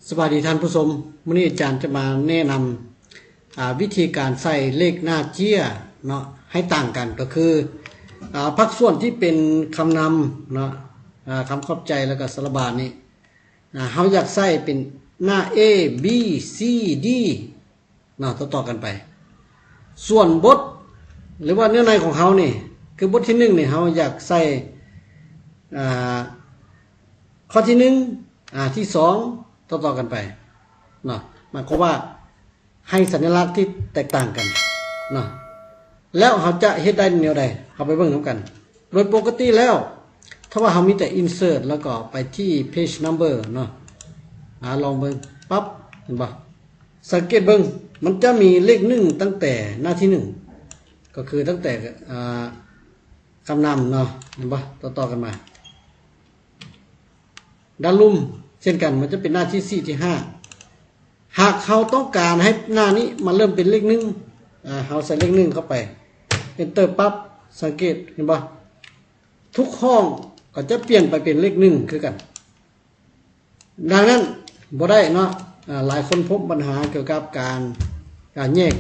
สวัสดีท่านผู้ชมวันนี้อาจารย์จะมาแนะนำวิธีการใส่เลขหน้าเจี้ยเนาะให้ต่างกันก็คือภาคส่วนที่เป็นคำนำเนาะคำขอบใจแล้วก็สระบาทนี่เขาอยากใส่เป็นหน้า A B C D เนาะต่อกันไปส่วนบทหรือว่าเนื้อในของเขานี่คือบทที่หนึ่งนี่เขาอยากใส่ข้อที่หนึ่งที่สองต่อกันไปเนาะหมายความว่าให้สัญลักษณ์ที่แตกต่างกันเนาะแล้วเขาจะเฮ็ดได้แนวใดเขาไปเบิ่งนำกันโดยปกติแล้วถ้าว่าเขามีแต่ insert แล้วก็ไปที่ page number เนาะลองเบิ่งปั๊บเห็นป่ะสังเกตเบิ่งมันจะมีเลข1ตั้งแต่หน้าที่1ก็คือตั้งแต่คำนำเนาะเห็นป่ะต่อกันมาด้านลุ่มเช่นกันมันจะเป็นหน้าที่4ที่5หากเขาต้องการให้หน้านี้มันเริ่มเป็นเลข1เขาใส่เลข1เข้าไป enter ปั๊บสังเกตเห็นป่ะทุกห้องก็จะเปลี่ยนไปเป็นเลข1คือกันดังนั้นบ่ได้เนาะหลายคนพบปัญหาเกี่ยวกับการแยก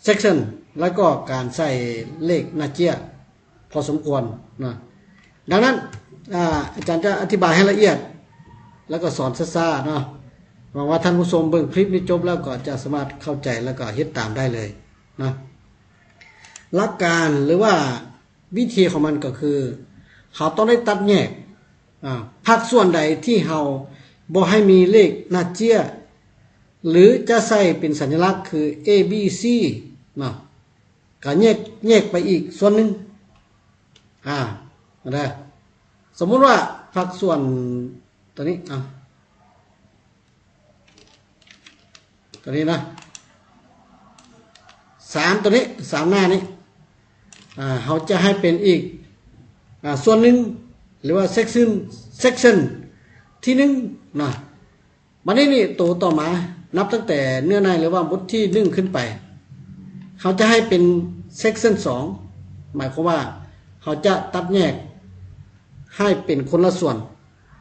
section แล้วก็การใส่เลขหน้าเจี้ยพอสมควรนะดังนั้นอาจารย์จะอธิบายให้ละเอียดแล้วก็สอนซ่าๆเนาะหวังว่าท่านผู้ชมเบิ่งคลิปนี้จบแล้วก็จะสามารถเข้าใจแล้วก็เฮ็ดตามได้เลยนะหลักการหรือว่าวิธีของมันก็คือเขาต้องได้ตัดแยกภาคส่วนใดที่เราบ่ให้มีเลขหน้าเจี้ยหรือจะใส่เป็นสัญลักษณ์คือ A B C เนาะก็แยกไปอีกส่วนหนึ่งได้สมมุติว่าภาคส่วนตัวนี้ตัวนี้นะ3ตัวนี้3หน้านี้เขาจะให้เป็นอีกส่วนหนึ่งหรือว่า section ที่1นะบัดนี้นี่ตัวต่อมานับตั้งแต่เนื้อในหรือว่าบทที่1ขึ้นไปเขาจะให้เป็น section 2หมายความว่าเขาจะตัดแยกให้เป็นคนละส่วน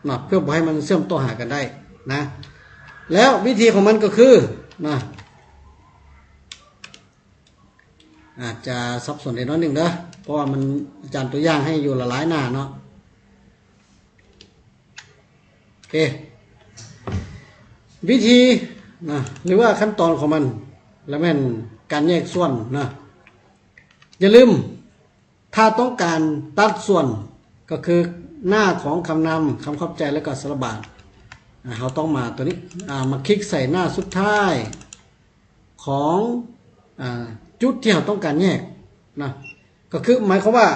นะเพื่อบ่ให้มันเชื่อมต่อหากันได้นะแล้ววิธีของมันก็คือนะอาจจะซับซ้อนนิดนึงเด้อเพราะว่ามันอาจารย์ตัวอย่างให้อยู่หลายหน้าเนาะโอเควิธีนะหรือว่าขั้นตอนของมันแล้วแม่นการแยกส่วนนะอย่าลืมถ้าต้องการตัดส่วนก็คือหน้าของคำนำคำขอบใจแล้วก็สระบาทเราต้องมาตัวนี้มาคลิกใส่หน้าสุดท้ายของจุดที่เราต้องการแยกนะก็คือหมายความว่า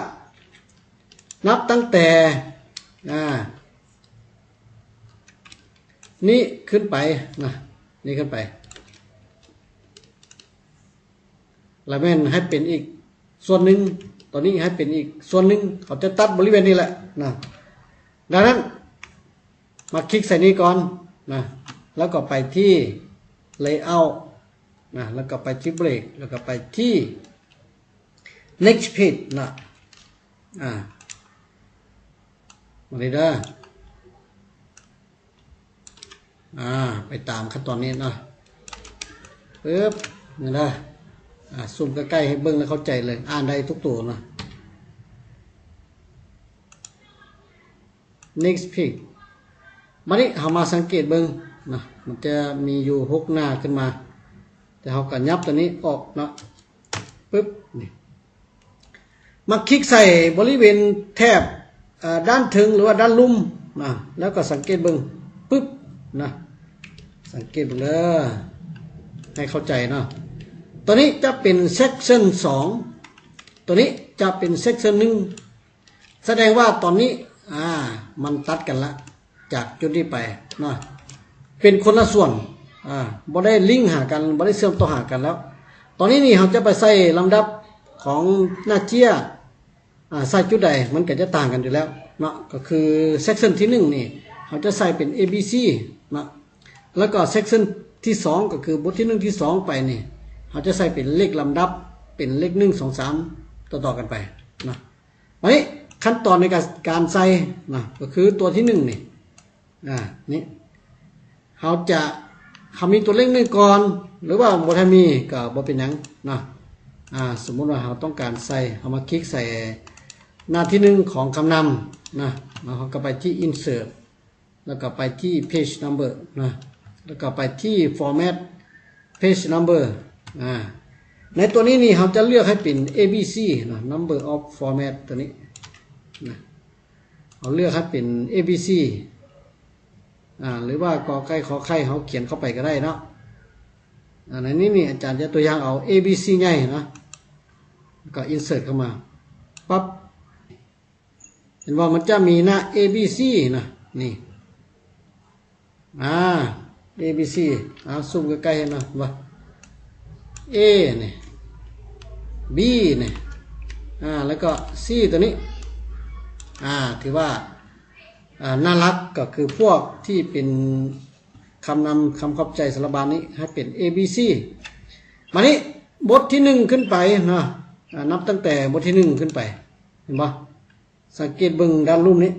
นับตั้งแต่นี้ขึ้นไปนะนี่ขึ้นไปแล้วแม่นให้เป็นอีกส่วนหนึ่งตอนนี้ให้เป็นอีกส่วนหนึ่งเขาจะตัดบริเวณนี้แหละนะดังนั้นมาคลิกใส่นี้ก่อนนะแล้วก็ไปที่ layout นะแล้วก็ไปที่ break แล้วก็ไปที่ next page นะมาเลยเด้อไปตามขั้นตอนนี้นะปึ๊บนี่นะซูมใกล้ๆให้เบิ่งแล้วเข้าใจเลยอ่านได้ทุกตัวนะ next page มานี่เรามาสังเกตเบิ่งนะมันจะมีอยู่6หน้าขึ้นมาแต่เราก็ยับตัวนี้ออกนะปึ๊บนี่มาคลิกใส่บริเวณแถบด้านถึงหรือว่าด้านลุ่มนะแล้วก็สังเกตเบิ่งปึ๊บนะสังเกตเบิ่งเด้อให้เข้าใจเนาะตัวนี้จะเป็น section 2ตัวนี้จะเป็น section 1แสดงว่าตอนนี้มันตัดกันละจากจุดนี้ไปนะเป็นคนละส่วนบ่ได้ลิงก์หากันบ่ได้เชื่อมต่อหากันแล้วตอนนี้นี่เราจะไปใส่ลำดับของหน้าเจี้ยใส่จุดใดมันก็จะต่างกันอยู่แล้วเนาะก็คือ section ที่1นี่เราจะใส่เป็น ABC นะแล้วก็ section ที่2ก็คือบทที่1ที่2ไปนี่เราจะใส่เป็นเลขลำดับเป็นเลข1 2 3ต่อกันไปนะวันนี้ขั้นตอนในการใส่นะก็คือตัวที่1นี่นี่ เขามีตัวเลขหนึ่งก่อนหรือว่าบ่ทันมีก็บ่เป็นหยังนะสมมุติว่าเราต้องการใส่เอามาคลิกใส่หน้าที่1ของคำนำนะแล้วเราก็ไปที่ insert แล้วก็ไปที่ page number นะแล้วก็ไปที่ format page number ในตัวนี้นี่เราจะเลือกให้เป็น ABC นะ number of format ตัวนี้นะเราเลือกให้เป็น ABC หรือว่ากอไก่ขอไข่เขาเขียนเข้าไปก็ได้เนาะในนี้นี่อาจารย์จะตัวอย่างเอา ABC ใหญ่นะก็ insert เข้ามาปั๊บเห็นว่ามันจะมีหน้า ABC นะนี่ABC ซูมใกล้ๆให้หน่อยว่า A เนี่ย B เนี่ยแล้วก็ C ตัวนี้ถือว่าน่ารักก็คือพวกที่เป็นคำนำคำขอบใจสารบาลนี้ให้เป็น ABC มานี้บทที่1ขึ้นไปนะนับตั้งแต่บทที่1ขึ้นไปเห็นปะสังเกตเบิ่งด้านรูปนี้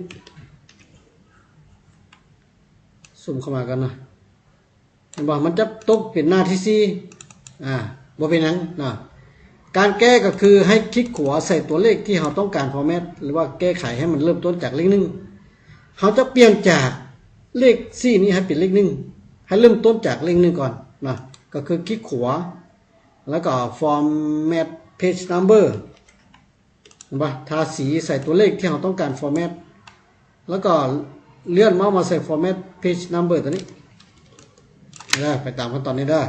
ซูมเข้ามากันนะเห็นปะมันจะตกเป็นหน้าที่4บ่เป็นหยังนะการแก้ก็คือให้คลิกขวาใส่ตัวเลขที่เราต้องการฟอร์แมตหรือว่าแก้ไขให้มันเริ่มต้นจากเลข1เขาจะเปลี่ยนจากเลข4นี้ให้เป็นเลข1ให้เริ่มต้นจากเลข1ก่อนนะก็คือคลิกขวาแล้วก็ format page number เห็นปะทาสีใส่ตัวเลขที่เราต้องการ format แล้วก็เลื่อนเมาส์มาใส่ format page number ตัวนี้ได้ไปตามขั้นตอนนี้ได้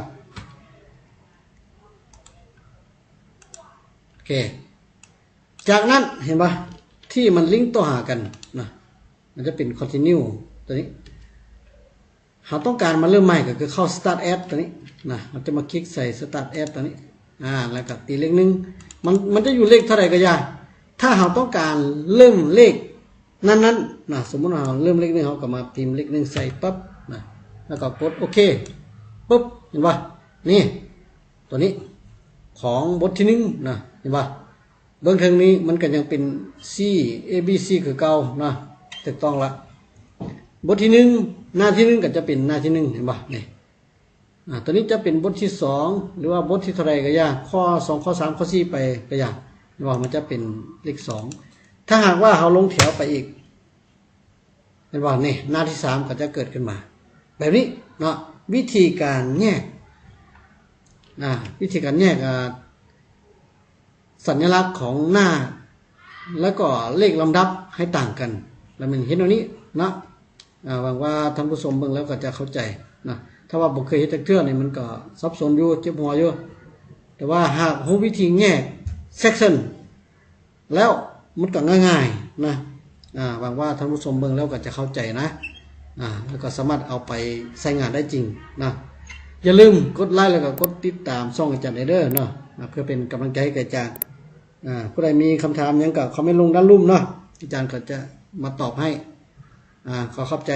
โอเคจากนั้นเห็นปะที่มันลิงก์ต่อหากันนะมันจะเป็น continue ตัวนี้เราต้องการมาเริ่มใหม่ก็คือเข้า start add ตัวนี้นะเราจะมาคลิกใส่ start add ตัวนี้แล้วก็ตีเลข1มันจะอยู่เลขเท่าไหร่ก็อย่าถ้าเราต้องการเริ่มเลขนั้นนะสมมุติว่าเราเริ่มเลข1เราก็มาพิมพ์เลข1ใส่ปั๊บนะแล้วก็กดโอเคปุ๊บเห็นป่ะนี่ตัวนี้ของบทที่1นะเห็นป่ะเบื้องทางนี้มันก็ยังเป็น C ABC คือเก่านะถูกต้องละบทที่1หน้าที่1ก็จะเป็นหน้าที่1เห็นป่ะนี่ตัวนี้จะเป็นบทที่2หรือว่าบทที่เท่าไรก็อย่าข้อ2ข้อ3ข้อ4ไปอย่างว่ามันจะเป็นเลข2ถ้าหากว่าเราลงแถวไปอีกเห็นป่ะนี่หน้าที่3ก็จะเกิดขึ้นมาแบบนี้เนาะวิธีการแยกสัญลักษณ์ของหน้าแล้วก็เลขลำดับให้ต่างกันแล้วมันเห็นตรงนี้นะหวังว่าท่านผู้ชมเบิ่งแล้วก็จะเข้าใจนะถ้าว่าบ่เคยเฮ็ดจักเทื่อนี่มันก็ซับซ้อนอยู่เจ็บหัวอยู่แต่ว่าหากรู้วิธีแยก section แล้วมันก็ง่ายๆนะหวังว่าท่านผู้ชมเบิ่งแล้วก็จะเข้าใจนะแล้วก็สามารถเอาไปใช้งานได้จริงนะอย่าลืมกดไลค์แล้วก็กดติดตามช่องอาจารย์เด้อเนาะเพื่อเป็นกำลังใจให้กับอาจารย์ผู้ใดมีคำถามยังก็คอมเมนต์ลงด้านลุ่มเนาะอาจารย์ก็จะมาตอบให้ขอขอบใจ